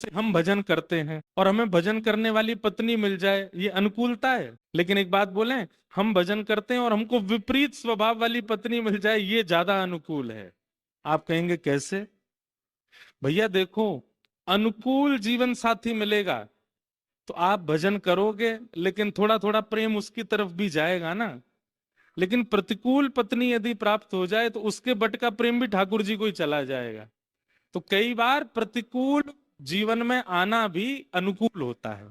जैसे हम भजन करते हैं और हमें भजन करने वाली पत्नी मिल जाए, ये अनुकूलता है। लेकिन एक बात बोलें, हम भजन करते हैं और हमको विपरीत स्वभाव वाली पत्नी मिल जाए, ये ज्यादा अनुकूल है। आप कहेंगे कैसे? भैया देखो, अनुकूल जीवन साथी मिलेगा तो आप भजन करोगे, लेकिन थोड़ा थोड़ा प्रेम उसकी तरफ भी जाएगा ना। लेकिन प्रतिकूल पत्नी यदि प्राप्त हो जाए तो उसके बट का प्रेम भी ठाकुर जी को ही चला जाएगा। तो कई बार प्रतिकूल जीवन में आना भी अनुकूल होता है।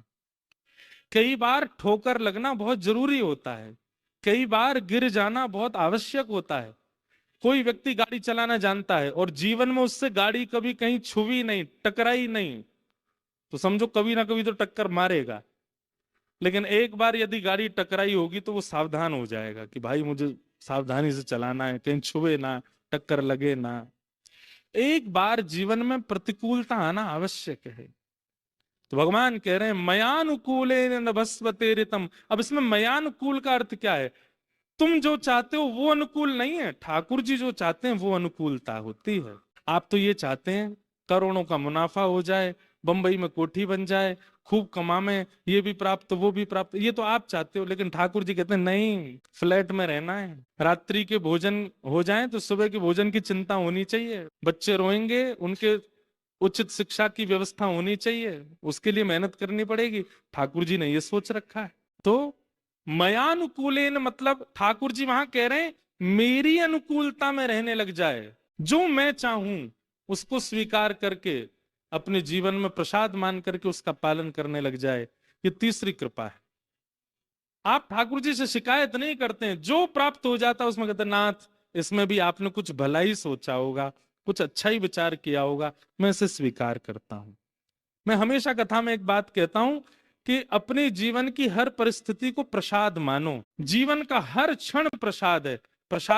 कई बार ठोकर लगना बहुत जरूरी होता है। कई बार गिर जाना बहुत आवश्यक होता है। कोई व्यक्ति गाड़ी चलाना जानता है और जीवन में उससे गाड़ी कभी कहीं छुई नहीं, टकराई नहीं, तो समझो कभी ना कभी तो टक्कर मारेगा। लेकिन एक बार यदि गाड़ी टकराई होगी तो वो सावधान हो जाएगा कि भाई मुझे सावधानी से चलाना है, कहीं छुए ना, टक्कर लगे ना। एक बार जीवन में प्रतिकूलता आना आवश्यक है। तो भगवान कह रहे हैं मयानुकूलेन नभस्वते ऋतम। अब इसमें मयानुकूल का अर्थ क्या है? तुम जो चाहते हो वो अनुकूल नहीं है, ठाकुर जी जो चाहते हैं वो अनुकूलता होती है। आप तो ये चाहते हैं करोड़ों का मुनाफा हो जाए, बंबई में कोठी बन जाए, खूब कमामे, ये भी प्राप्त वो भी प्राप्त, ये तो आप चाहते हो। लेकिन ठाकुर जी कहते हैं नहीं, फ्लैट में रहना है, रात्रि के भोजन हो जाए तो सुबह के भोजन की चिंता होनी चाहिए, बच्चे रोएंगे उनके उचित शिक्षा की व्यवस्था होनी चाहिए, उसके लिए मेहनत करनी पड़ेगी। ठाकुर जी ने ये सोच रखा है। तो मयानुकूलेन मतलब ठाकुर जी वहां कह रहे हैं मेरी अनुकूलता में रहने लग जाए, जो मैं चाहूं उसको स्वीकार करके अपने जीवन में प्रसाद मान करके उसका पालन करने लग जाए, ये तीसरी कृपा है। आप ठाकुर जी से शिकायत नहीं करते हैं, जो प्राप्त हो जाता है उसमें कहते हैं नाथ इसमें भी आपने कुछ भला ही सोचा होगा, कुछ अच्छा ही विचार किया होगा, मैं इसे स्वीकार करता हूं। मैं हमेशा कथा में एक बात कहता हूं कि अपने जीवन की हर परिस्थिति को प्रसाद मानो। जीवन का हर क्षण प्रसाद है। प्रसाद